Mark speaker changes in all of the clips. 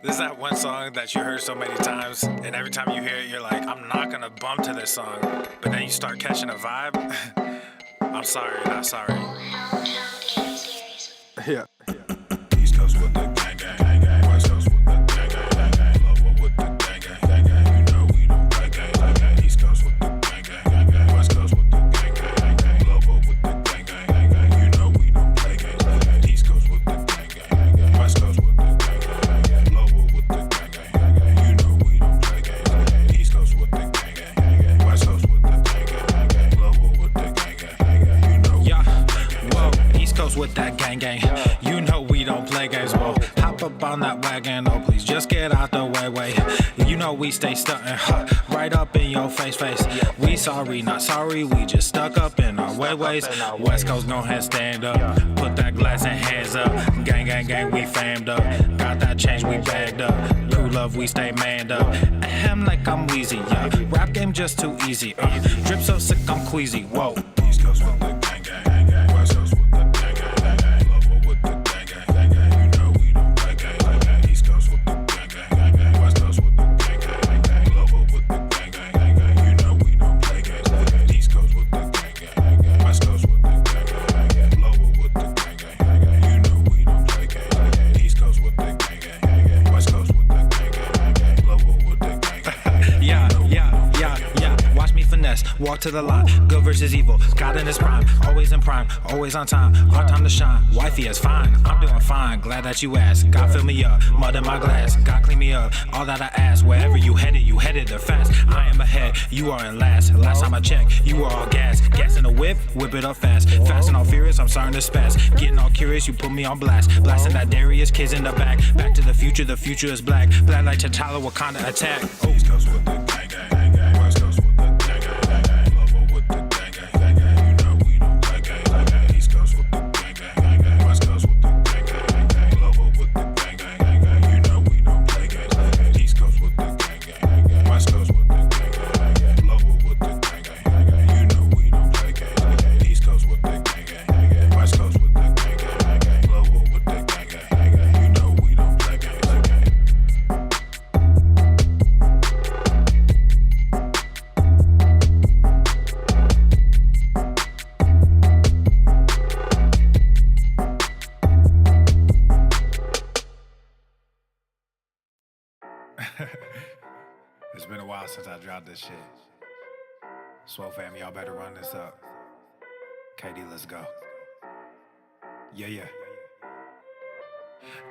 Speaker 1: This is that one song that you heard so many times, and every time you hear it, you're like, I'm not gonna bump to this song. But then you start catching a vibe. I'm sorry, not sorry. Yeah. East Coast with the gang, gang, gang, gang. West Coast with the gang, gang, gang, gang. Lower with the gang, gang, gang, gang. You know we don't play gang, gang, gang. East Coast with the gang, gang, gang, gang. West Coast with the gang, gang, gang, gang. Lower with the gang, gang, gang, gang. You know we don't play gang, gang, gang. East Coast with the gang, gang, gang, gang. West Coast with the gang, gang, gang, gang. Lower with the gang, gang, gang, gang. You know we don't play gang, gang, gang. East Coast with the gang, gang, gang, gang. West Coast with the gang, gang, gang, gang. Lower with the gang, gang, gang, gang. You know. Yeah. Whoa. East Coast with that gang, gang. You know we don't play games, whoa. Hop up on that wagon, oh please just get out the way. You know we stay stuntin', right up in your face. We sorry, not sorry, we just stuck up in our ways. West Coast gon' head stand up, put that glass and hands up. Gang, gang, gang, we famed up. Got that change, we bagged up. Crew love, we stay manned up. Ahem like I'm wheezy, yeah. Rap game just too easy, drip so sick I'm queasy, whoa. East Coast with the gang, gang, gang, gang. West Coast with the gang, gang, gang, gang. Lower with the gang, gang, gang, gang. You know we don't play gang, gang, gang. East Coast with the gang, gang, gang, gang. West Coast with the gang, gang, gang, gang. Lower with the gang, gang, gang, gang. You know we don't play gang, gang, gang. East Coast with the gang, gang, gang, gang. West Coast with the gang, gang, gang, gang. Lower with the gang, gang, gang, gang. You know we don't play gang, gang, gang. East Coast with the gang, gang, gang, gang. West Coast with the gang, gang, gang, gang. Lower with the gang, gang, gang. Yeah. Watch me finesse, walk to the line. Good versus evil, God in his prime. Always in prime, always on time. Our time to shine, wifey is fine. I'm doing fine, glad that you asked. God fill me up, mud in my glass. God clean me up, all that I ask. Wherever you headed there fast. I am ahead, you are in last. Last time I checked, you were all gas. Gas in the whip it up fast. Fast and all furious, I'm starting to spaz. Getting all curious, you put me on blast. Blasting that Darius, kids in the back. Back to the future is black. Black like T'Challa, Wakanda attack. East Coast with the gang, gang, gang, gang. West Coast with the gang, gang, gang, gang. Lower with the gang, gang, gang, gang. You know we don't play gang, gang, gang. East Coast with the gang, gang, gang, gang. West Coast with the gang, gang, gang, gang. Lower with the gang, gang, gang, gang. You know we don't play gang, gang, gang. East Coast with the gang, gang, gang, gang. West Coast with the gang, gang, gang, gang. Lower with the gang, gang, gang, gang. You know we don't play gang, gang, gang. East Coast with the gang, gang, gang, gang. West Coast with the gang, gang, gang, gang. Lower with the gang, gang, gang, gang. You know we don't play gang, gang, gang. It's been a while since I dropped this shit. Swole fam, y'all better run this up. KD, let's go. Yeah.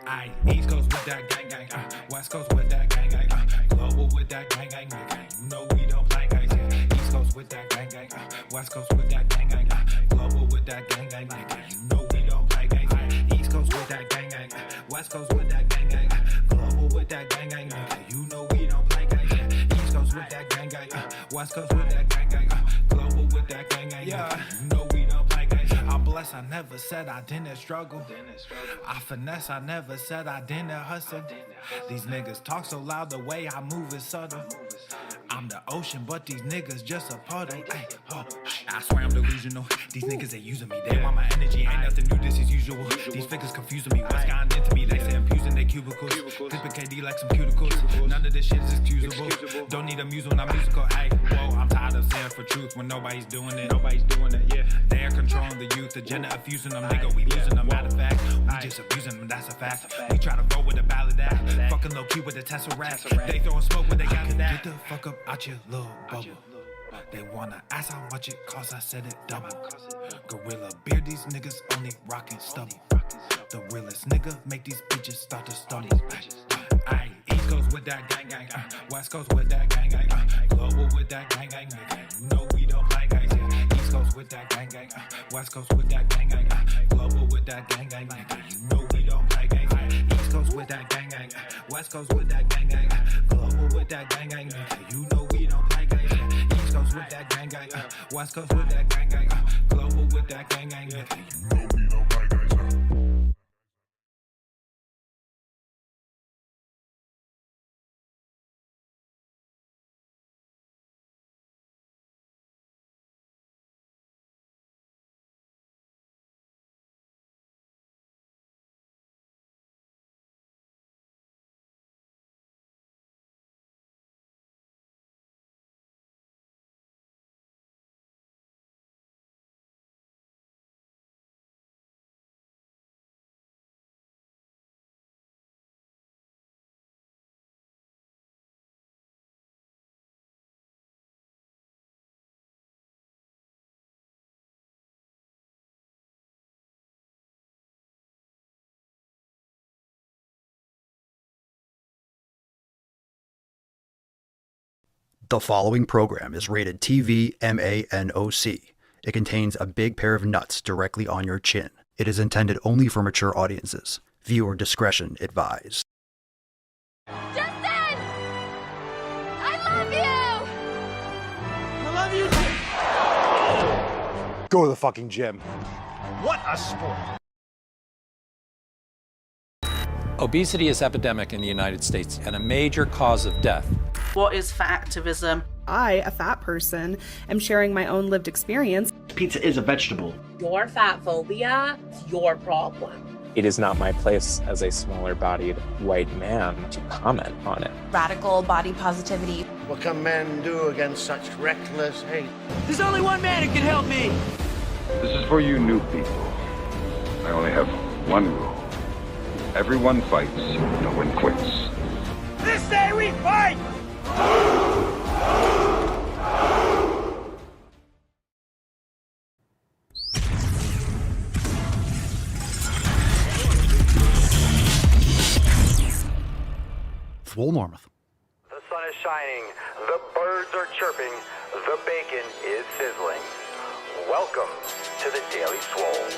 Speaker 1: Aye, East Coast with that gang, gang, West Coast with that gang, gang, Global with that gang, gang, gang. You know we don't play gang, gang. East Coast with that gang, gang, West Coast with that gang, gang, Global with that gang, gang, gang. You know we don't play gang, gang. East Coast with that gang, gang, West Coast with that gang, gang, Global with that gang, gang, gang. You know we don't play gang, gang. East Coast with that gang, gang, West Coast with that gang, gang, Global with that gang, gang, yeah. You know we don't play gang, gang. I'm blessed, I never said I didn't struggle. I finesse, I never said I didn't hustle. These niggas talk so loud, the way I move is subtle. I'm the ocean, but these niggas just a puddle. Ay, oh, I swear I'm delusional. These niggas, they using me. They want my energy, ain't nothing new, this is usual. These figures confusing me. What's gotten into me? They say I'm using their cubicles. Clipping KD like some cuticles. None of this shit is excusable. Don't need a muse when I'm musical. Ay, whoa, I'm tired of saying for truth when nobody's doing it. Yeah. They are controlling the youth, agenda of fusing them. Nigga, we losing them. Matter of fact, we just abusing them, that's a fact. We try to roll with a ballad act. Fucking low key with a Tesseract. They throwing smoke when they got to that. Get the fuck up out your little bubble. They wanna ask how much it costs, I said it double. Gorilla beard, these niggas only rockin' stubble. The realest nigga make these bitches start to stumble. Aye, East Coast with that gang, gang, West Coast with that gang, gang, Global with that gang, gang, gang. You know we don't play gang, gang. East Coast with that gang, gang, West Coast with that gang, gang, Global with that gang, gang, gang. You know we don't play gang, gang. East Coast with that gang, gang, West Coast with that gang, gang, Global with that gang, gang, gang. You know we don't play gang, gang. East Coast with that gang, gang, West Coast with that gang, gang, Global with that gang, gang, gang. You know we don't play gang, gang.
Speaker 2: The following program is rated TV MANOC. It contains a big pair of nuts directly on your chin. It is intended only for mature audiences. Viewer discretion advised.
Speaker 3: Justin! I love you!
Speaker 4: I love you. Go to the fucking gym.
Speaker 5: What a sport.
Speaker 6: Obesity is epidemic in the United States and a major cause of death.
Speaker 7: What is fat activism?
Speaker 8: I, a fat person, am sharing my own lived experience.
Speaker 5: Pizza is a vegetable.
Speaker 9: Your fat phobia is your problem.
Speaker 10: It is not my place as a smaller-bodied white man to comment on it.
Speaker 11: Radical body positivity.
Speaker 12: What can men do against such reckless hate?
Speaker 13: There's only one man who can help me.
Speaker 14: This is for you new people. I only have one rule. Everyone fights, no one quits.
Speaker 13: This day we fight!
Speaker 2: Swole Normuth.
Speaker 15: The sun is shining, the birds are chirping, the bacon is sizzling. Welcome to the Daily Swole.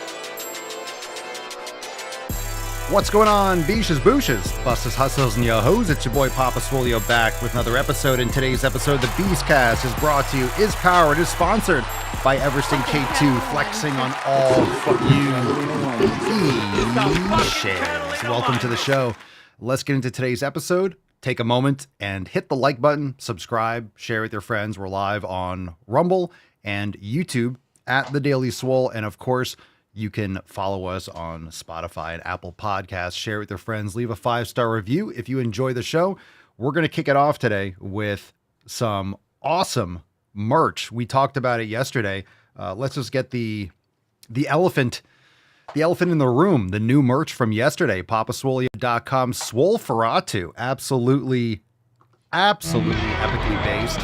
Speaker 2: What's going on, beaches, booshes, busters, hustles, and yo-hos? It's your boy Papa Swolio back with another episode. In today's episode, the Beastcast is brought to you, is powered, is sponsored by Eversting K2, flexing on all you shares. Welcome to the show. Let's get into today's episode. Take a moment and hit the like button, subscribe, share with your friends. We're live on Rumble and YouTube at The Daily Swole. And of course, you can follow us on Spotify and Apple Podcasts. Share with your friends. Leave a 5-star review if you enjoy the show. We're going to kick it off today with some awesome merch. We talked about it yesterday. Let's just get the elephant in the room, the new merch from yesterday, papaswolio.com, Swole Ferratu. Absolutely epically based.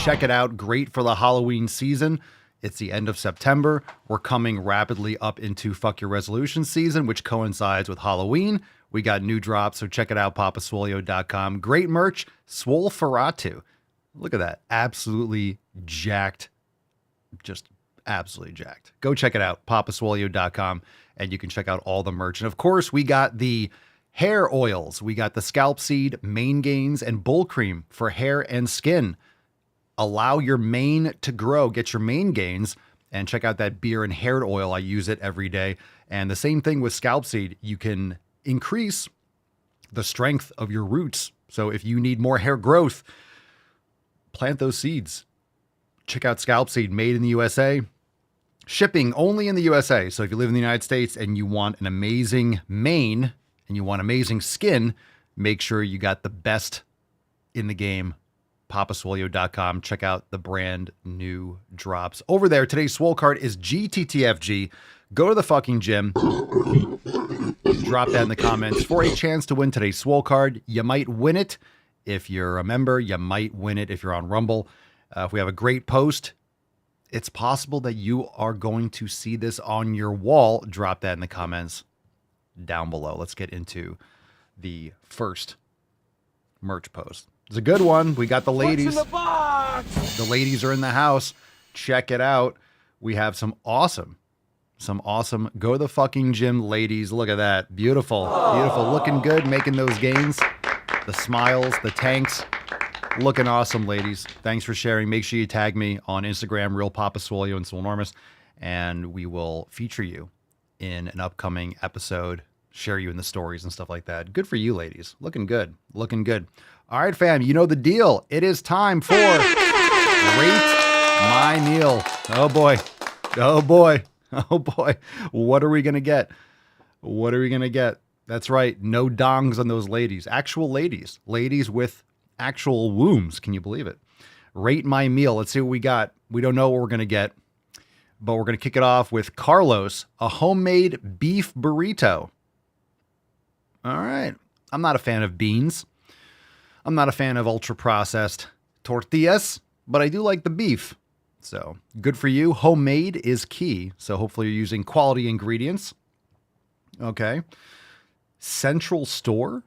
Speaker 2: Check it out. Great for the Halloween season. It's the end of September. We're coming rapidly up into Fuck Your Resolution season, which coincides with Halloween. We got new drops, so check it out, papaswolio.com. Great merch, Swole Ferratu. Look at that. Absolutely jacked. Just absolutely jacked. Go check it out, papaswolio.com, and you can check out all the merch. And of course, we got the hair oils. We got the scalp seed, mane gains, and bull cream for hair and skin. Allow your mane to grow, get your mane gains, and check out that beard and hair oil. I use it every day. And the same thing with scalp seed. You can increase the strength of your roots. So if you need more hair growth, plant those seeds. Check out scalp seed, made in the USA. Shipping only in the USA. So if you live in the United States and you want an amazing mane and you want amazing skin, make sure you got the best in the game. papaswolio.com. Check out the brand new drops over there. Today's Swole card is GTTFG. Go to the fucking gym. Drop that in the comments for a chance to win today's Swole card. You might win it if you're a member. You might win it if you're on Rumble. If we have a great post, it's possible that you are going to see this on your wall. Drop that in the comments down below. Let's get into the first merch post. It's a good one. We got the ladies.
Speaker 13: What's in the box?
Speaker 2: The ladies are in the house. Check it out. We have some awesome go to the fucking gym ladies. Look at that. Beautiful. Beautiful. Looking good. Making those gains. The smiles, the tanks. Looking awesome, ladies. Thanks for sharing. Make sure you tag me on Instagram, Real Papa Swolio and Swole Enormous, and we will feature you in an upcoming episode, share you in the stories and stuff like that. Good for you, ladies. Looking good. Looking good. All right, fam, you know the deal. It is time for Rate My Meal. Oh, boy. Oh, boy. Oh, boy. What are we going to get? What are we going to get? That's right. No dongs on those ladies. Actual ladies. Ladies with actual wombs. Can you believe it? Rate My Meal. Let's see what we got. We don't know what we're going to get, but we're going to kick it off with Carlos, a homemade beef burrito. All right. I'm not a fan of beans. I'm not a fan of ultra-processed tortillas, but I do like the beef. So, good for you. Homemade is key. So, hopefully you're using quality ingredients. Okay. Central Store.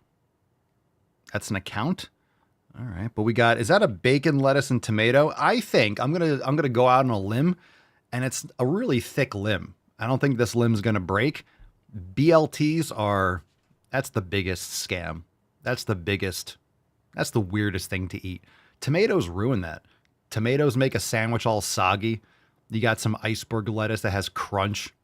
Speaker 2: That's an account. All right, but we got, is that a bacon, lettuce, and tomato? I think I'm gonna go out on a limb, and it's a really thick limb. I don't think this limb's gonna break. BLTs are, that's the biggest scam. That's the weirdest thing to eat. Tomatoes ruin that. Tomatoes make a sandwich all soggy. You got some iceberg lettuce that has crunch.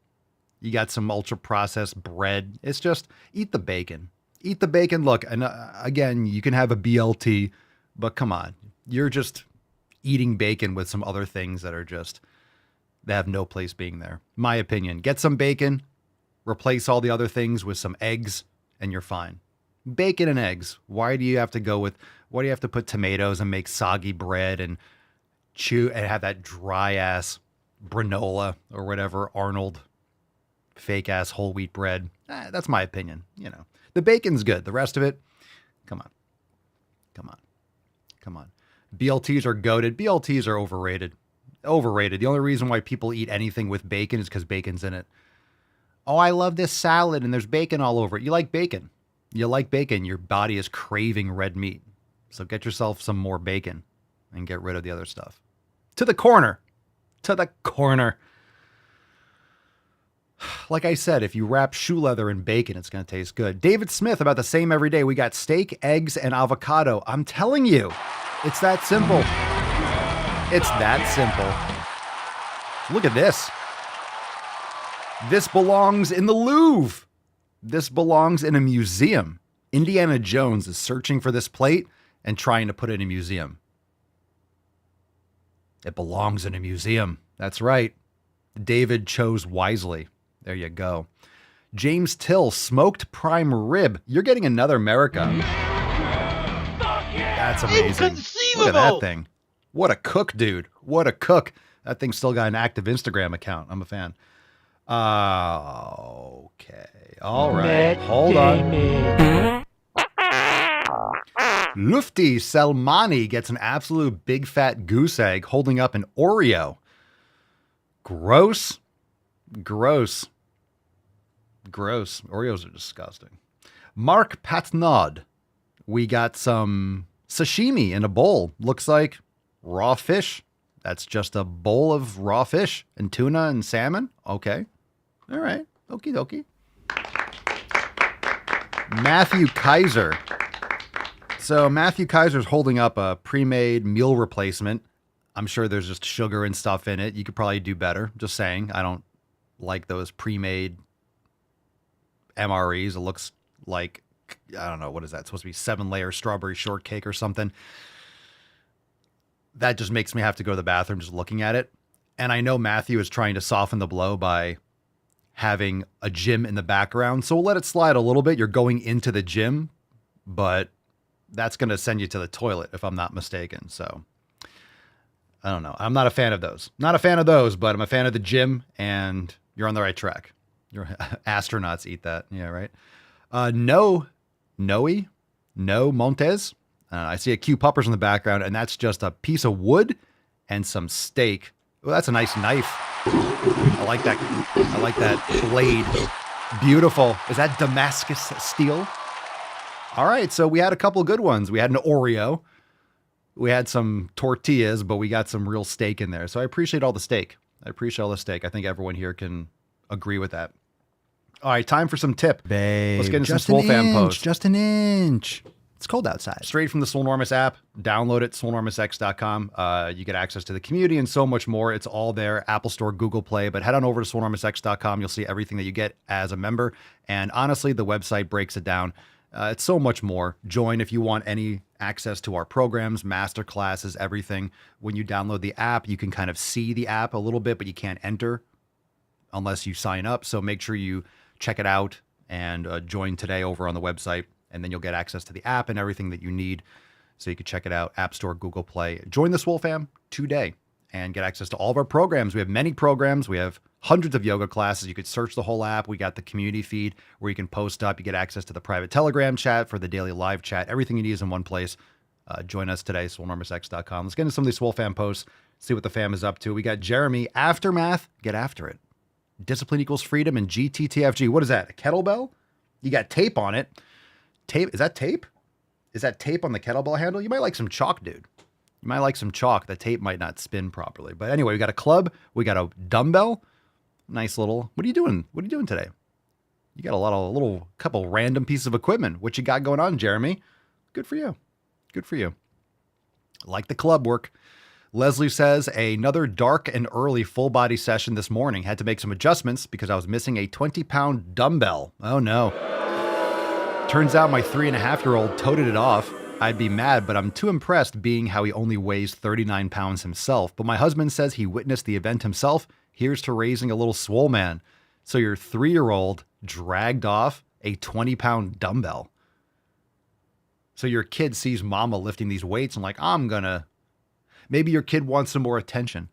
Speaker 2: You got some ultra processed bread. It's just, eat the bacon. Eat the bacon. Look, and again, you can have a BLT, but come on. You're just eating bacon with some other things that are just, they have no place being there. My opinion. Get some bacon, replace all the other things with some eggs, and you're fine. Bacon and eggs. Why do you have to put tomatoes and make soggy bread and chew and have that dry ass granola or whatever, Arnold fake ass whole wheat bread? That's my opinion. You know, the bacon's good. The rest of it, come on. BLTs are goated. BLTs are overrated. The only reason why people eat anything with bacon is because bacon's in it. Oh, I love this salad and there's bacon all over it. You like bacon. Your body is craving red meat. So get yourself some more bacon and get rid of the other stuff. To the corner. Like I said, if you wrap shoe leather in bacon, it's going to taste good. David Smith, about the same every day. We got steak, eggs, and avocado. I'm telling you, it's that simple. Look at this. This belongs in the Louvre. This belongs in a museum. Indiana Jones is searching for this plate and trying to put it in a museum. It belongs in a museum. That's right. David chose wisely. There you go. James Till, smoked prime rib. You're getting another America. That's amazing. Look at that thing. What a cook, dude. What a cook. That thing's still got an active Instagram account. I'm a fan. Okay. All right. Hold on. Lufti Selmani gets an absolute big fat goose egg holding up an Oreo. Gross. Oreos are disgusting. Mark Patnaud. We got some sashimi in a bowl. Looks like raw fish. That's just a bowl of raw fish and tuna and salmon. Okay. All right. Okie dokie. Matthew Kaiser. So Matthew Kaiser's holding up a pre-made meal replacement. I'm sure there's just sugar and stuff in it. You could probably do better. Just saying. I don't like those pre-made MREs. It looks like, I don't know, what is that? It's supposed to be 7-layer strawberry shortcake or something. That just makes me have to go to the bathroom just looking at it. And I know Matthew is trying to soften the blow by having a gym in the background. So we'll let it slide a little bit. You're going into the gym, but that's going to send you to the toilet if I'm not mistaken. So I don't know. I'm not a fan of those. Not a fan of those, but I'm a fan of the gym, and you're on the right track. Your astronauts eat that. Yeah, right. No Montes. I see a Q puppers in the background, and that's just a piece of wood and some steak. Oh, that's a nice knife. I like that blade. Beautiful. Is that Damascus steel? All right, so we had a couple good ones. We had an Oreo. We had some tortillas, but we got some real steak in there. So I appreciate all the steak. I think everyone here can agree with that. All right, time for some tip. Babe, let's get into some Swole fan posts. Just an inch. It's cold outside. Straight from the Swolenormous app. Download it, swolenormousx.com. You get access to the community and so much more. It's all there. Apple Store, Google Play. But head on over to swolenormousx.com. You'll see everything that you get as a member. And honestly, the website breaks it down. It's so much more. Join if you want any access to our programs, master classes, everything. When you download the app, you can kind of see the app a little bit, but you can't enter unless you sign up. So make sure you check it out and join today over on the website. And then you'll get access to the app and everything that you need. So you can check it out, App Store, Google Play. Join the Swole fam today and get access to all of our programs. We have many programs. We have hundreds of yoga classes. You could search the whole app. We got the community feed where you can post up. You get access to the private Telegram chat for the daily live chat. Everything you need is in one place. Join us today, swolenormousx.com. Let's get into some of these Swole fam posts, see what the fam is up to. We got Jeremy, Aftermath, get after it. Discipline equals freedom and GTTFG. What is that, a kettlebell? You got tape on it. Tape? Is that tape? Is that tape on the kettlebell handle? You might like some chalk, dude. You might like some chalk. The tape might not spin properly. But anyway, we got a club. We got a dumbbell. Nice little. What are you doing? What are you doing today? You got a little couple random pieces of equipment. What you got going on, Jeremy? Good for you. Good for you. Like the club work. Leslie says, another dark and early full body session this morning. Had to make some adjustments because I was missing a 20-pound dumbbell. Oh no. Turns out my 3.5-year-old toted it off. I'd be mad, but I'm too impressed being how he only weighs 39 pounds himself. But my husband says he witnessed the event himself. Here's to raising a little swole man. So your 3-year-old dragged off a 20-pound dumbbell. So your kid sees mama lifting these weights and like, maybe your kid wants some more attention.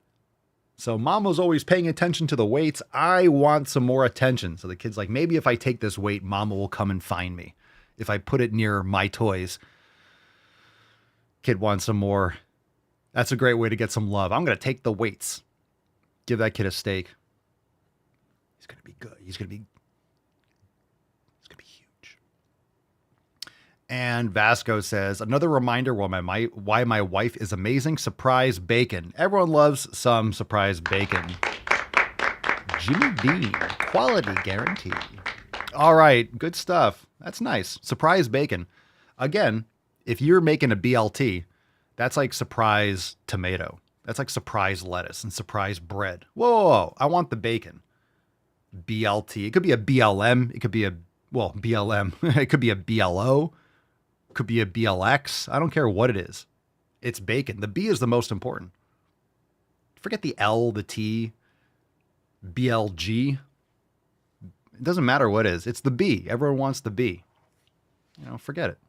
Speaker 2: So mama's always paying attention to the weights. I want some more attention. So the kid's like, maybe if I take this weight, mama will come and find me. If I put it near my toys. Kid wants some more. That's a great way to get some love. I'm going to take the weights. Give that kid a steak. He's going to be good. He's going to be huge. And Vasco says, another reminder why my wife is amazing. Surprise bacon. Everyone loves some surprise bacon. Jimmy Dean. Quality guarantee. All right. Good stuff. That's nice. Surprise bacon. Again, if you're making a BLT, that's like surprise tomato. That's like surprise lettuce and surprise bread. Whoa, I want the bacon. BLT. It could be a BLM. It could be BLM. It could be a BLO. It could be a BLX. I don't care what it is. It's bacon. The B is the most important. Forget the L, the T, BLG. It doesn't matter what it is. It's the B. Everyone wants the B. Forget it.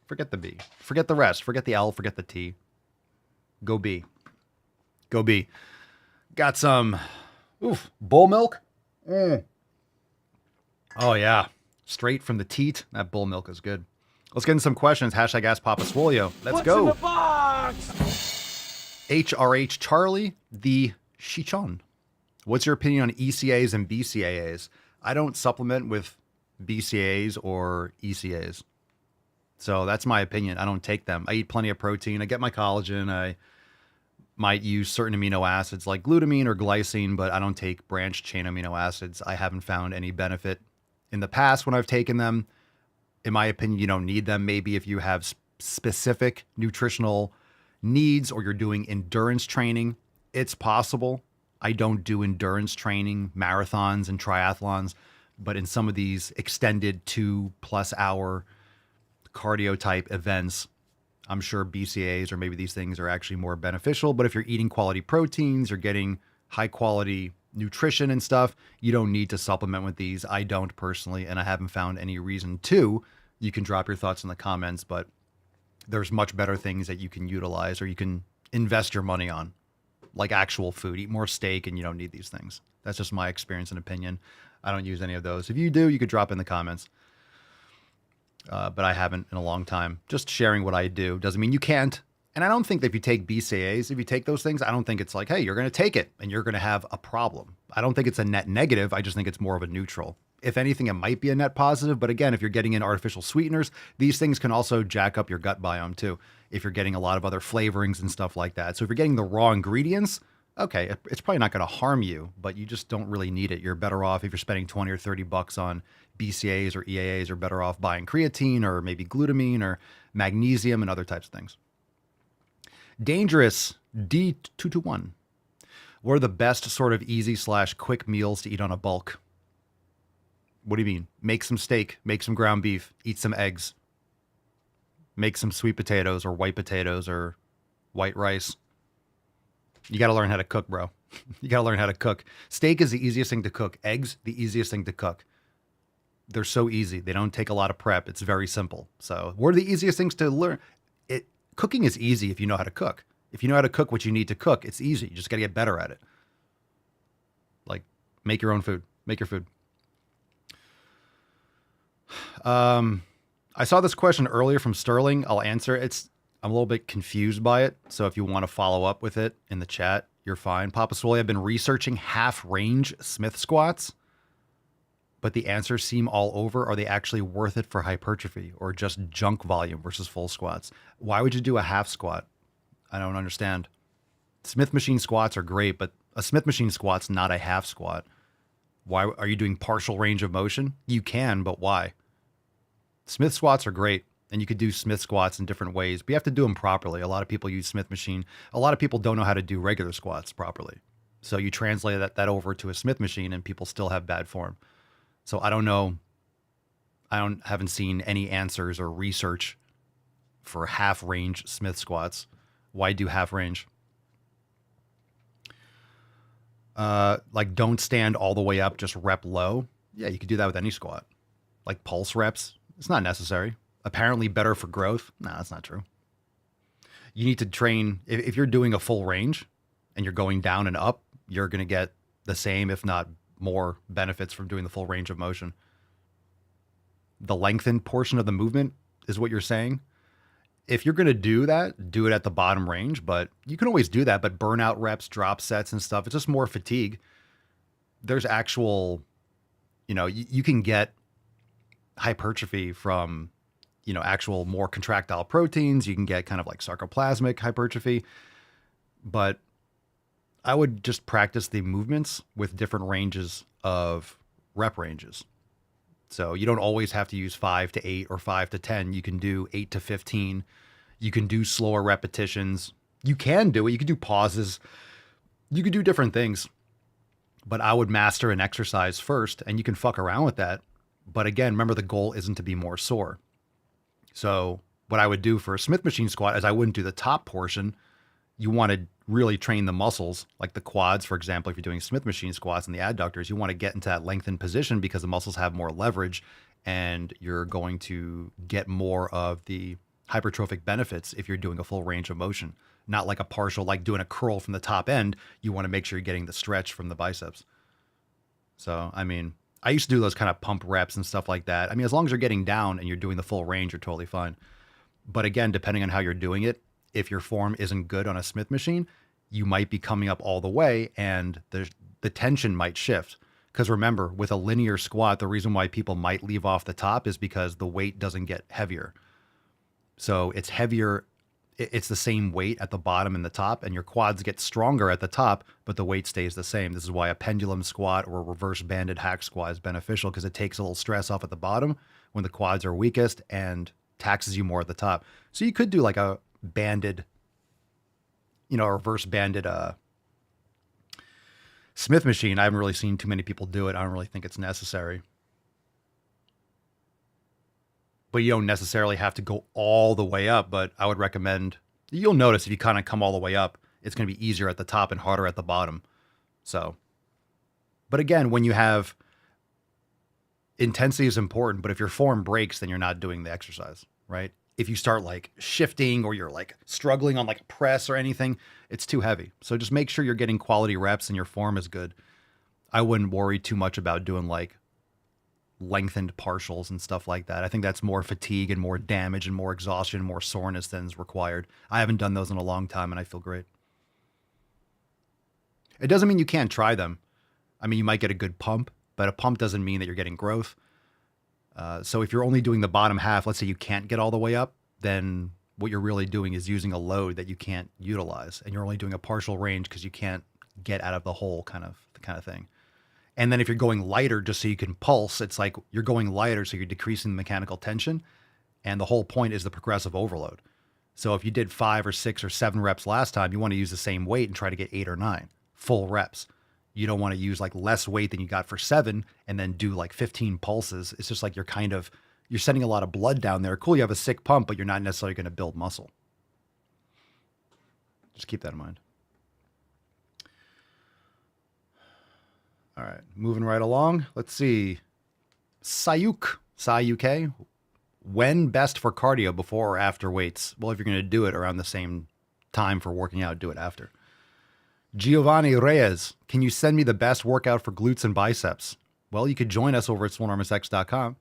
Speaker 2: Forget the B. Forget the rest. Forget the L. Forget the T. Go B. Go B. Got some bull milk. Oh, yeah. Straight from the teat. That bull milk is good. Let's get into some questions. Hashtag Ask Papa Swolio. Let's go.
Speaker 13: In the box?
Speaker 2: HRH Charlie, the Shichon. What's your opinion on ECAs and BCAAs? I don't supplement with BCAAs or ECAs. So that's my opinion. I don't take them. I eat plenty of protein. I get my collagen. I might use certain amino acids like glutamine or glycine, but I don't take branched chain amino acids. I haven't found any benefit in the past when I've taken them. In my opinion, you don't need them. Maybe if you have specific nutritional needs or you're doing endurance training, it's possible. I don't do endurance training, marathons and triathlons, but in some of these extended 2+ hour cardio type events, I'm sure BCAAs or maybe these things are actually more beneficial. But if you're eating quality proteins, you're getting high quality nutrition and stuff, you don't need to supplement with these. I don't personally, and I haven't found any reason to. You can drop your thoughts in the comments, but there's much better things that you can utilize or you can invest your money on, like actual food. Eat more steak and you don't need these things. That's just my experience and opinion. I don't use any of those. If you do, you could drop in the comments. But I haven't in a long time. Just sharing what I do doesn't mean you can't. And I don't think that if you take BCAAs, if you take those things, I don't think it's like, hey, you're going to take it and you're going to have a problem. I don't think it's a net negative. I just think it's more of a neutral. If anything, it might be a net positive. But again, if you're getting in artificial sweeteners, these things can also jack up your gut biome too. If you're getting a lot of other flavorings and stuff like that. So if you're getting the raw ingredients, okay, it's probably not going to harm you, but you just don't really need it. You're better off if you're spending 20 or 30 bucks on BCAAs or EAAs, or better off buying creatine or maybe glutamine or magnesium and other types of things. Dangerous D221. What are the best sort of easy/quick meals to eat on a bulk? What do you mean? Make some steak, make some ground beef, eat some eggs, make some sweet potatoes or white potatoes or white rice. You got to learn how to cook, bro. You got to learn how to cook. Steak is the easiest thing to cook. Eggs, the easiest thing to cook. They're so easy. They don't take a lot of prep. It's very simple. So what are the easiest things to learn? Cooking is easy if you know how to cook. If you know how to cook what you need to cook, it's easy. You just got to get better at it. Like, make your own food. Make your food. I saw this question earlier from Sterling. I'll answer it. I'm a little bit confused by it. So if you want to follow up with it in the chat, you're fine. Papa Swole, I've been researching half range Smith squats. but the answers seem all over. Are they actually worth it for hypertrophy or just junk volume versus full squats? Why would you do a half squat? I don't understand. Smith machine squats are great, but a Smith machine squat's not a half squat. Why are you doing partial range of motion? You can, but why? Smith squats are great, and you could do Smith squats in different ways, but you have to do them properly. A lot of people use Smith machine. A lot of people don't know how to do regular squats properly. So you translate that over to a Smith machine and people still have bad form. So I don't know. Haven't seen any answers or research for half range Smith squats. Why do half range? Like don't stand all the way up, just rep low. Yeah, you could do that with any squat. Like pulse reps, it's not necessary. Apparently better for growth. No, that's not true. You need to train, if you're doing a full range and you're going down and up, you're going to get the same, if not more benefits from doing the full range of motion. The lengthened portion of the movement is what you're saying. If you're going to do that, do it at the bottom range, but you can always do that, but burnout reps, drop sets and stuff, it's just more fatigue. There's actual, you can get hypertrophy from, actual more contractile proteins. You can get kind of like sarcoplasmic hypertrophy, but I would just practice the movements with different ranges of rep ranges. So you don't always have to use 5 to 8 or 5 to 10. You can do 8 to 15. You can do slower repetitions. You can do it. You can do pauses. You can do different things. But I would master an exercise first, and you can fuck around with that. But again, remember the goal isn't to be more sore. So what I would do for a Smith machine squat is I wouldn't do the top portion. You want to really train the muscles, like the quads, for example. If you're doing Smith machine squats and the adductors, you want to get into that lengthened position because the muscles have more leverage and you're going to get more of the hypertrophic benefits if you're doing a full range of motion, not like a partial, like doing a curl from the top end. You want to make sure you're getting the stretch from the biceps. So, I mean, I used to do those kind of pump reps and stuff like that. I mean, as long as you're getting down and you're doing the full range, you're totally fine. But again, depending on how you're doing it, if your form isn't good on a Smith machine, you might be coming up all the way and the tension might shift. Because remember, with a linear squat, the reason why people might leave off the top is because the weight doesn't get heavier. So it's heavier. It's the same weight at the bottom and the top, and your quads get stronger at the top, but the weight stays the same. This is why a pendulum squat or a reverse banded hack squat is beneficial, because it takes a little stress off at the bottom when the quads are weakest and taxes you more at the top. So you could do like a banded, a reverse banded Smith machine. I haven't really seen too many people do it. I don't really think it's necessary. But you don't necessarily have to go all the way up. But I would recommend, you'll notice if you kind of come all the way up, it's going to be easier at the top and harder at the bottom. So, but again, when you have, intensity is important, but if your form breaks, then you're not doing the exercise, right? If you start like shifting or you're like struggling on like a press or anything, it's too heavy. So just make sure you're getting quality reps and your form is good. I wouldn't worry too much about doing like lengthened partials and stuff like that. I think that's more fatigue and more damage and more exhaustion and more soreness than is required. I haven't done those in a long time and I feel great. It doesn't mean you can't try them. I mean, you might get a good pump, but a pump doesn't mean that you're getting growth. So if you're only doing the bottom half, let's say you can't get all the way up, then what you're really doing is using a load that you can't utilize, and you're only doing a partial range because you can't get out of the hole kind of thing. And then if you're going lighter just so you can pulse, it's like you're going lighter so you're decreasing the mechanical tension, and the whole point is the progressive overload. So if you did 5 or 6 or 7 reps last time, you want to use the same weight and try to get 8 or 9 full reps. You don't want to use like less weight than you got for 7 and then do like 15 pulses. It's just like you're sending a lot of blood down there. Cool, you have a sick pump, but you're not necessarily going to build muscle. Just keep that in mind. All right, moving right along. Let's see. Sayuk. When best for cardio, before or after weights? Well, if you're going to do it around the same time for working out, do it after. Giovanni Reyes, can you send me the best workout for glutes and biceps? Well, you could join us over at swolenormousx.com.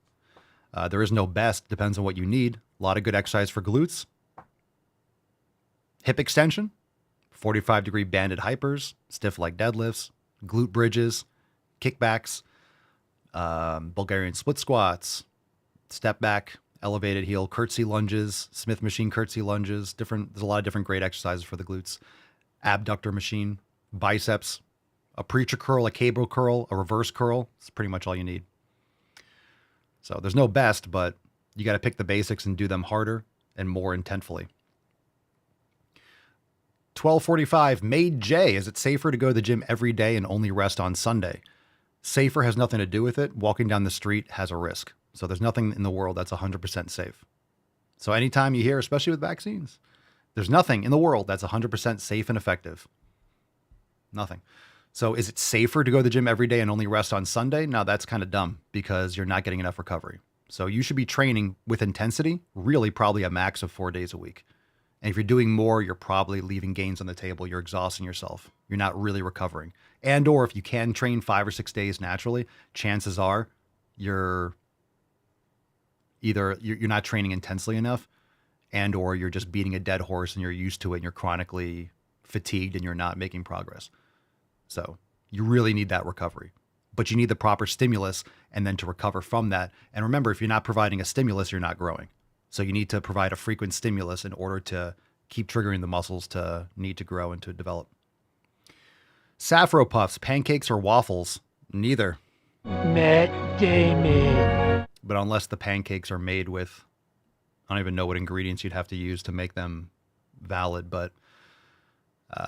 Speaker 2: There is no best, depends on what you need. A lot of good exercise for glutes. Hip extension, 45-degree banded hypers, stiff leg deadlifts, glute bridges, kickbacks. Bulgarian split squats, step back, elevated heel, curtsy lunges, Smith machine curtsy lunges, there's a lot of different great exercises for the glutes, abductor machine, biceps, a preacher curl, a cable curl, a reverse curl. It's pretty much all you need. So there's no best, but you got to pick the basics and do them harder and more intentfully. 1245, Made J. Is it safer to go to the gym every day and only rest on Sunday? Safer has nothing to do with it. Walking down the street has a risk. So there's nothing in the world that's 100% safe. So anytime you hear, especially with vaccines, there's nothing in the world that's 100% safe and effective. Nothing. So is it safer to go to the gym every day and only rest on Sunday? No, that's kind of dumb because you're not getting enough recovery. So you should be training with intensity, really probably a max of 4 days a week. And if you're doing more, you're probably leaving gains on the table. You're exhausting yourself. You're not really recovering. And or if you can train 5 or 6 days naturally, chances are you're not training intensely enough, and or you're just beating a dead horse and you're used to it and you're chronically fatigued and you're not making progress. So you really need that recovery, but you need the proper stimulus and then to recover from that. And remember, if you're not providing a stimulus, you're not growing. So you need to provide a frequent stimulus in order to keep triggering the muscles to need to grow and to develop. Saffro puffs, pancakes or waffles? Neither.
Speaker 13: Matt Damon.
Speaker 2: But unless the pancakes are made with, I don't even know what ingredients you'd have to use to make them valid, but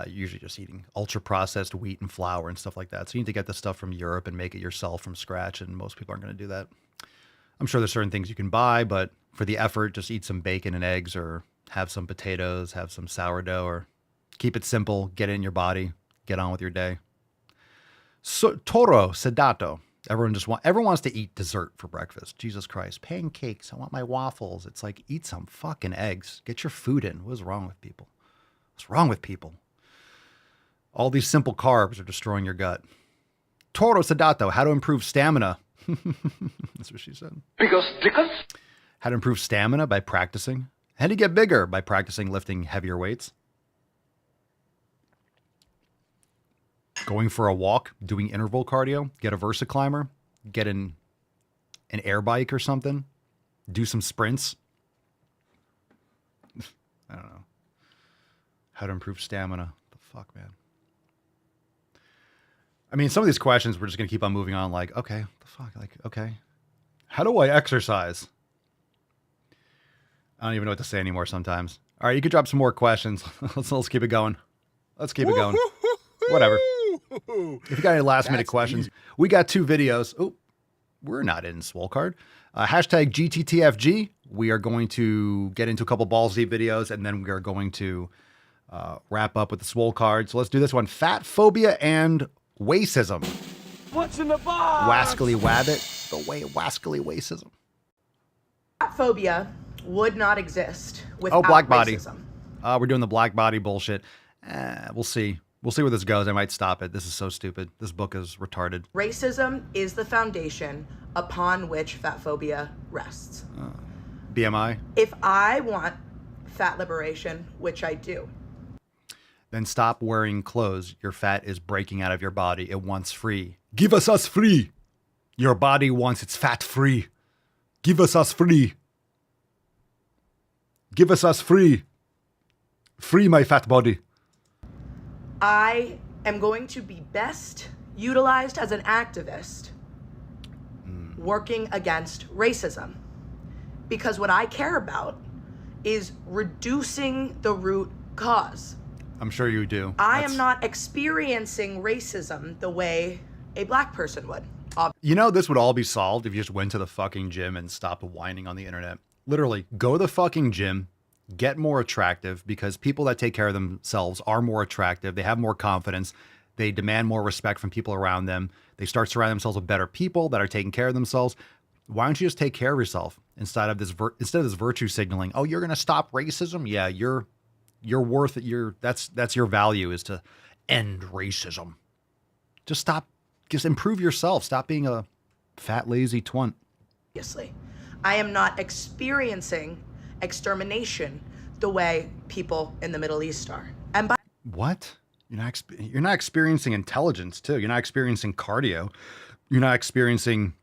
Speaker 2: usually just eating ultra processed wheat and flour and stuff like that. So you need to get the stuff from Europe and make it yourself from scratch. And most people aren't going to do that. I'm sure there's certain things you can buy, but for the effort, just eat some bacon and eggs or have some potatoes, have some sourdough, or keep it simple, get it in your body, get on with your day. So, Toro Sedato. Everyone wants to eat dessert for breakfast. Jesus Christ. Pancakes. I want my waffles. It's like, eat some fucking eggs. Get your food in. What is wrong with people? What's wrong with people? All these simple carbs are destroying your gut. Toro Sedato. How to improve stamina. That's what she said.
Speaker 13: Because
Speaker 2: How to improve stamina by practicing. How to get bigger by practicing lifting heavier weights. Going for a walk, doing interval cardio, get a Versa climber, get an air bike or something, do some sprints. I don't know. How to improve stamina. The fuck, man. I mean, some of these questions, we're just going to keep on moving on like, okay, the fuck, like, okay. How do I exercise? I don't even know what to say anymore sometimes. All right, you could drop some more questions. Let's keep it going. Let's keep it going. Whatever. If you got any last minute questions, we got 2 videos. Oh, we're not in Swole Card. Hashtag GTTFG. We are going to get into a couple balls deep videos, and then we are going to wrap up with the Swole Card. So let's do this one. Fat phobia and waisism.
Speaker 13: What's in the box?
Speaker 2: Wascally Wabbit. The way wascally waisism.
Speaker 4: Fat phobia would not exist without
Speaker 2: black body.
Speaker 4: racism.
Speaker 2: We're doing the black body bullshit. We'll see. We'll see where this goes. I might stop it. This is so stupid. This book is retarded.
Speaker 4: Racism is the foundation upon which fat phobia rests.
Speaker 2: BMI?
Speaker 4: If I want fat liberation, which I do,
Speaker 2: then stop wearing clothes. Your fat is breaking out of your body. It wants free. Give us free. Your body wants its fat free. Give us free. Give us free. Free my fat body.
Speaker 4: I am going to be best utilized as an activist working against racism. Because what I care about is reducing the root cause.
Speaker 2: I'm sure you do.
Speaker 4: I am not experiencing racism the way a black person would.
Speaker 2: You know, this would all be solved if you just went to the fucking gym and stopped whining on the internet. Literally, go to the fucking gym, get more attractive, because people that take care of themselves are more attractive. They have more confidence. They demand more respect from people around them. They start surrounding themselves with better people that are taking care of themselves. Why don't you just take care of yourself instead of this virtue signaling? Oh, you're going to stop racism? Yeah, you're worth it. That's your value, is to end racism. Just stop. Just improve yourself. Stop being a fat, lazy twunt.
Speaker 4: Obviously, I am not experiencing extermination the way people in the Middle East are. And by
Speaker 2: what? You're not experiencing intelligence too. You're not experiencing cardio. You're not experiencing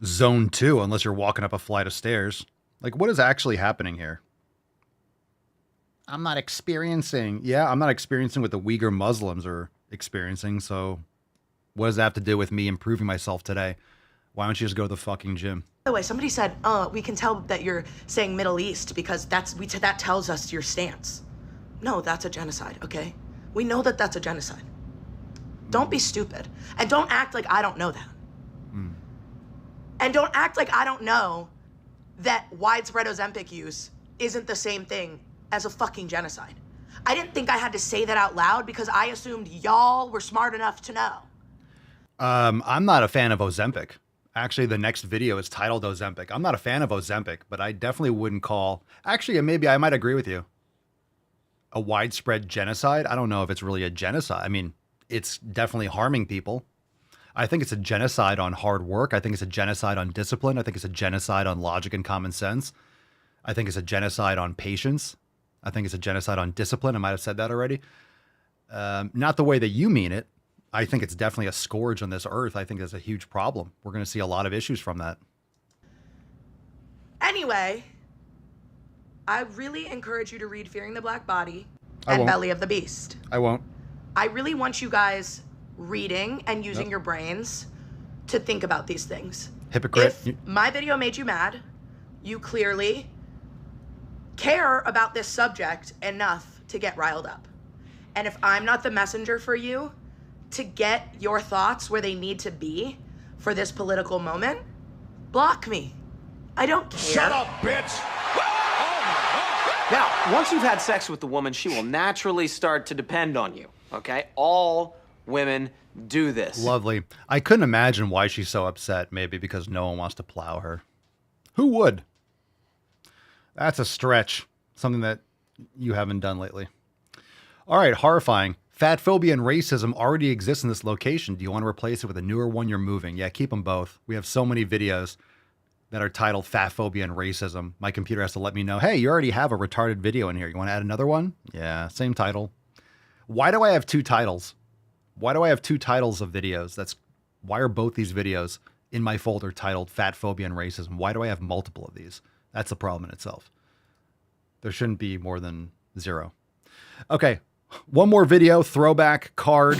Speaker 2: zone 2 unless you're walking up a flight of stairs. Like, what is actually happening here? I'm not experiencing. Yeah, I'm not experiencing what the Uyghur Muslims are experiencing. So what does that have to do with me improving myself today? Why don't you just go to the fucking gym?
Speaker 4: By the way, somebody said, we can tell that you're saying Middle East because that tells us your stance. No, that's a genocide, okay? We know that that's a genocide. Don't be stupid. And don't act like I don't know that. And don't act like I don't know that widespread Ozempic use isn't the same thing as a fucking genocide. I didn't think I had to say that out loud because I assumed y'all were smart enough to know.
Speaker 2: I'm not a fan of Ozempic. Actually, the next video is titled Ozempic. I'm not a fan of Ozempic, but I definitely wouldn't call... Actually, maybe I might agree with you. A widespread genocide? I don't know if it's really a genocide. I mean, it's definitely harming people. I think it's a genocide on hard work. I think it's a genocide on discipline. I think it's a genocide on logic and common sense. I think it's a genocide on patience. I think it's a genocide on discipline. I might have said that already. Not the way that you mean it. I think it's definitely a scourge on this earth. I think it's a huge problem. We're going to see a lot of issues from that.
Speaker 4: Anyway, I really encourage you to read Fearing the Black Body and Belly of the Beast.
Speaker 2: I won't.
Speaker 4: I really want you guys reading and using your brains to think about these things.
Speaker 2: Hypocrite.
Speaker 4: If my video made you mad, you clearly care about this subject enough to get riled up. And if I'm not the messenger for you to get your thoughts where they need to be for this political moment, block me. I don't care.
Speaker 5: Shut up, bitch! Now, once you've had sex with the woman, she will naturally start to depend on you, okay? All women do this.
Speaker 2: Lovely. I couldn't imagine why she's so upset. Maybe because no one wants to plow her. Who would? That's a stretch. Something that you haven't done lately. All right, horrifying. Fat phobia and racism already exist in this location. Do you want to replace it with a newer one? You're moving. Yeah, keep them both. We have so many videos that are titled Fat Phobia and Racism. My computer has to let me know, hey, you already have a retarded video in here. You want to add another one? Yeah, same title. Why do I have two titles? Why do I have two titles of videos? Why are both these videos in my folder titled Fat Phobia and Racism? Why do I have multiple of these? That's a problem in itself. There shouldn't be more than 0. Okay, one more video, throwback card.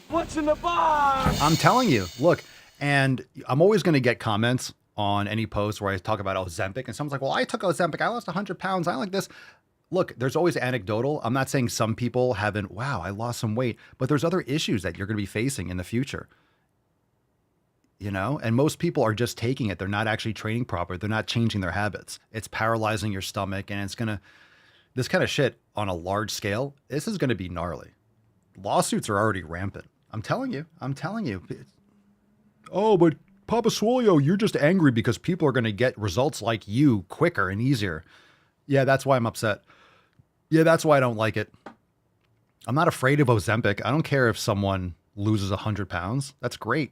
Speaker 13: What's in the box?
Speaker 2: I'm telling you, look, and I'm always going to get comments on any post where I talk about Ozempic, and someone's like, well, I took Ozempic, I lost 100 pounds, I like this. Look, there's always anecdotal. I'm not saying some people haven't, wow, I lost some weight, but there's other issues that you're going to be facing in the future. You know, and most people are just taking it. They're not actually training properly. They're not changing their habits. It's paralyzing your stomach, and it's going to, this kind of shit on a large scale, this is going to be gnarly. Lawsuits are already rampant. I'm telling you. Oh, but Papa Swole, you're just angry because people are going to get results like you quicker and easier. Yeah, that's why I'm upset. Yeah, that's why I don't like it. I'm not afraid of Ozempic. I don't care if someone loses 100 pounds. That's great.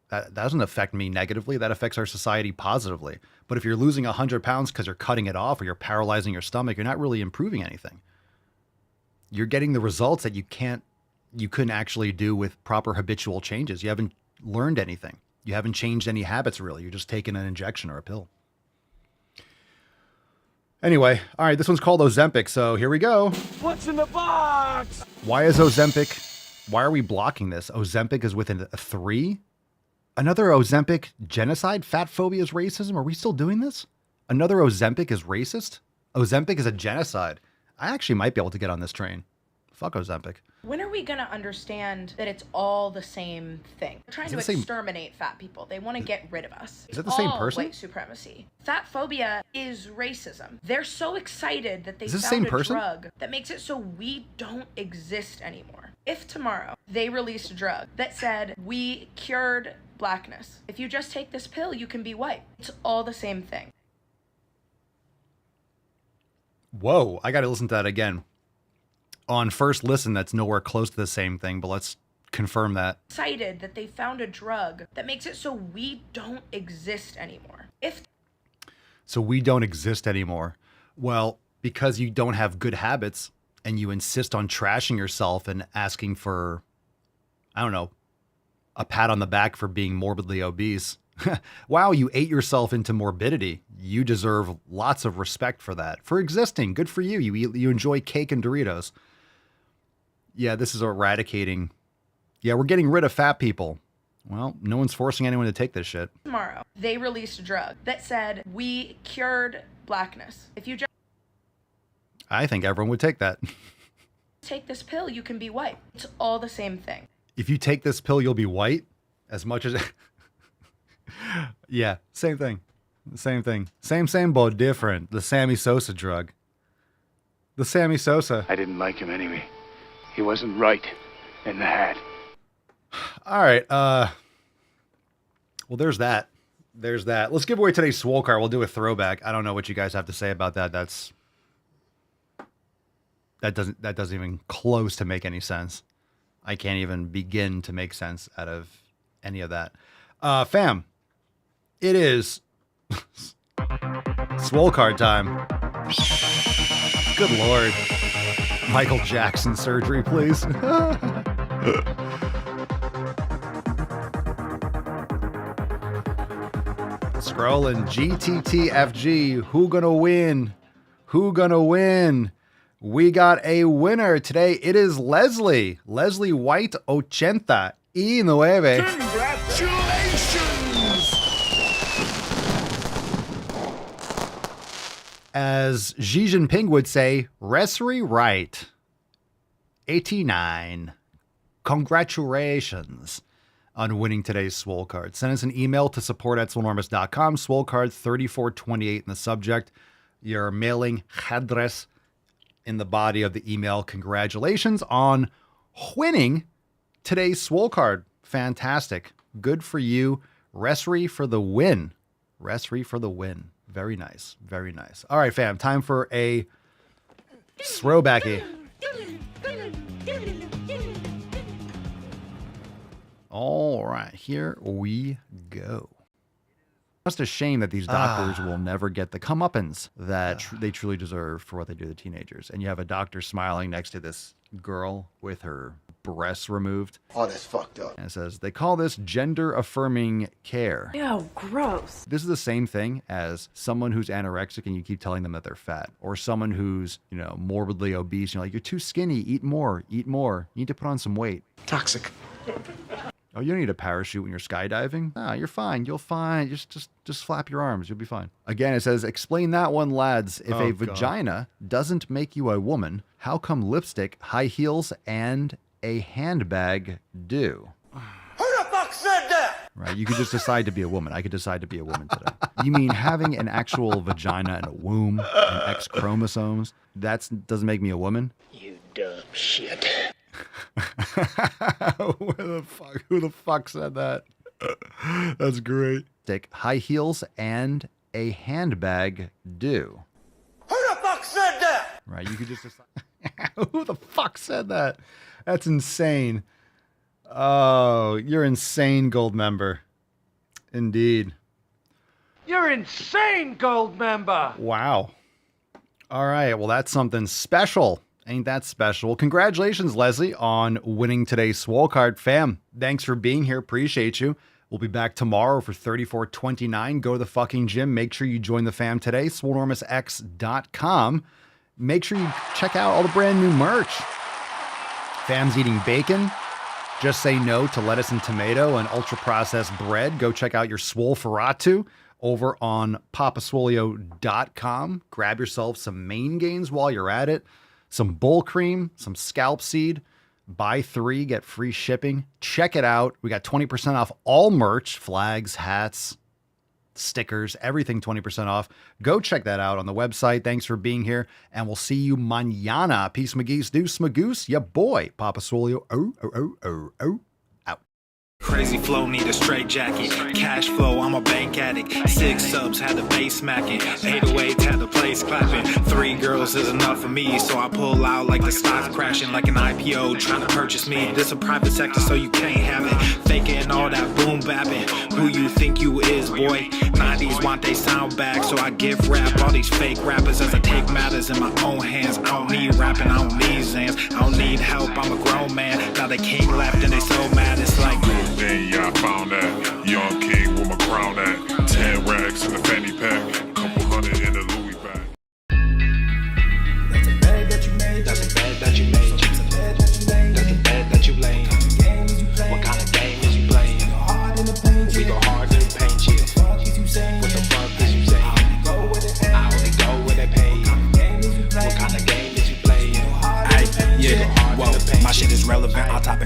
Speaker 2: That doesn't affect me negatively. That affects our society positively. But if you're losing 100 pounds because you're cutting it off or you're paralyzing your stomach, you're not really improving anything. You're getting the results that you couldn't actually do with proper habitual changes. You haven't learned anything. You haven't changed any habits, really. You're just taking an injection or a pill. Anyway, all right, this one's called Ozempic, so here we go.
Speaker 13: What's in the box?
Speaker 2: Why is Ozempic, why are we blocking this? Ozempic is within a 3? Another Ozempic genocide? Fat phobia is racism? Are we still doing this? Another Ozempic is racist? Ozempic is a genocide. I actually might be able to get on this train. Fuck Ozempic.
Speaker 16: When are we going to understand that it's all the same thing? They're trying to exterminate fat people. They want to get rid of us.
Speaker 2: Is it the same person?
Speaker 16: White supremacy. Fat phobia is racism. They're so excited that they
Speaker 2: found
Speaker 16: a drug that makes it so we don't exist anymore. If tomorrow they released a drug that said we cured blackness, if you just take this pill, you can be white. It's all the same thing.
Speaker 2: Whoa, I got to listen to that again. On first listen, that's nowhere close to the same thing, but let's confirm that.
Speaker 16: Excited that they found a drug that makes it so we don't exist anymore.
Speaker 2: So we don't exist anymore. Well, because you don't have good habits and you insist on trashing yourself and asking for, I don't know, a pat on the back for being morbidly obese Wow, you ate yourself into morbidity. You deserve lots of respect for that. For existing. Good for you. You enjoy cake and Doritos. Yeah, this is eradicating. Yeah, we're getting rid of fat people. Well, no one's forcing anyone to take this shit.
Speaker 16: Tomorrow, they released a drug that said, we cured blackness. If you just
Speaker 2: I think everyone would take that.
Speaker 16: take this pill, you can be white. It's all the same thing.
Speaker 2: If you take this pill, you'll be white? As much as... Yeah, same thing. Same thing. Same, but different. The Sammy Sosa drug. The Sammy Sosa.
Speaker 13: I didn't like him anyway. He wasn't right in the hat.
Speaker 2: All right. Well, there's that. There's that. Let's give away today's Swole card. We'll do a throwback. I don't know what you guys have to say about that. That doesn't even close to make any sense. I can't even begin to make sense out of any of that. Fam, it is Swole card time. Good Lord. Michael Jackson surgery, please. Scrolling GTTFG. Who gonna win? Who gonna win? We got a winner today. It is Leslie. Leslie White 89.
Speaker 13: Congratulations!
Speaker 2: As Xi Jinping would say, Resri right. 89. Congratulations on winning today's Swole card. Send us an email to support@swolenormous.com. Swole card 3428 in the subject. Your mailing address in the body of the email. Congratulations on winning today's Swole card. Fantastic. Good for you. Resri for the win. Resri for the win. Very nice. Very nice. All right, fam. Time for a throwbacky. All right, here we go. Just a shame that these doctors will never get the comeuppance that they truly deserve for what they do to teenagers. And you have a doctor smiling next to this girl with her breasts removed.
Speaker 12: Oh, that's fucked up.
Speaker 2: And it says, they call this gender-affirming care.
Speaker 8: Ew, gross.
Speaker 2: This is the same thing as someone who's anorexic and you keep telling them that they're fat. Or someone who's, morbidly obese. And you're like, you're too skinny. Eat more. Eat more. You need to put on some weight.
Speaker 12: Toxic.
Speaker 2: Oh, you don't need a parachute when you're skydiving? Ah, you're fine. You'll fine. Just flap your arms. You'll be fine. Again, it says, explain that one, lads. If a vagina doesn't make you a woman, how come lipstick, high heels, and a handbag do?
Speaker 12: Who the fuck said that?
Speaker 2: Right, you could just decide to be a woman. I could decide to be a woman today. You mean having an actual vagina and a womb and X chromosomes, that doesn't make me a woman?
Speaker 12: You dumb shit.
Speaker 2: Who the fuck said that? That's great. High heels and a handbag do.
Speaker 12: Who the fuck said that?
Speaker 2: Right, you could just decide. Who the fuck said that? That's insane. Oh, you're insane, gold member. Indeed.
Speaker 13: You're insane, gold member!
Speaker 2: Wow. All right, well, that's something special. Ain't that special? Well, congratulations, Leslie, on winning today's Swole card. Fam, thanks for being here. Appreciate you. We'll be back tomorrow for 3429. Go to the fucking gym. Make sure you join the fam today. SwoleNormousX.com. Make sure you check out all the brand new merch. Fam's eating bacon. Just say no to lettuce and tomato and ultra-processed bread. Go check out your Swole Ferratu over on papaswolio.com. Grab yourself some main gains while you're at it. Some bull cream, some scalp seed. Buy 3, get free shipping. Check it out. We got 20% off all merch, flags, hats, stickers, everything 20% off. Go check that out on the website. Thanks for being here, and we'll see you mañana. Peace, Magees, deuce, Magoose, ya boy, Papa Swolio. Out.
Speaker 17: Crazy flow, need a straight jacket. Cash flow, I'm a bank addict. 6 subs, had the bass smacking. 808s, had the place clapping. 3 girls is enough for me, so I pull out like the stocks crashing. Like an IPO, trying to purchase me. This a private sector, so you can't have it. Faking all that boom bapping. Who you think you is, boy? 90s want they sound back, so I give rap all these fake rappers as I take matters in my own hands. I don't need rapping, I don't need Zans. I don't need help, I'm a grown man. Now they king left and they so mad, it's like
Speaker 14: Then yeah, I found that young king with my crown
Speaker 17: relevant. Our topic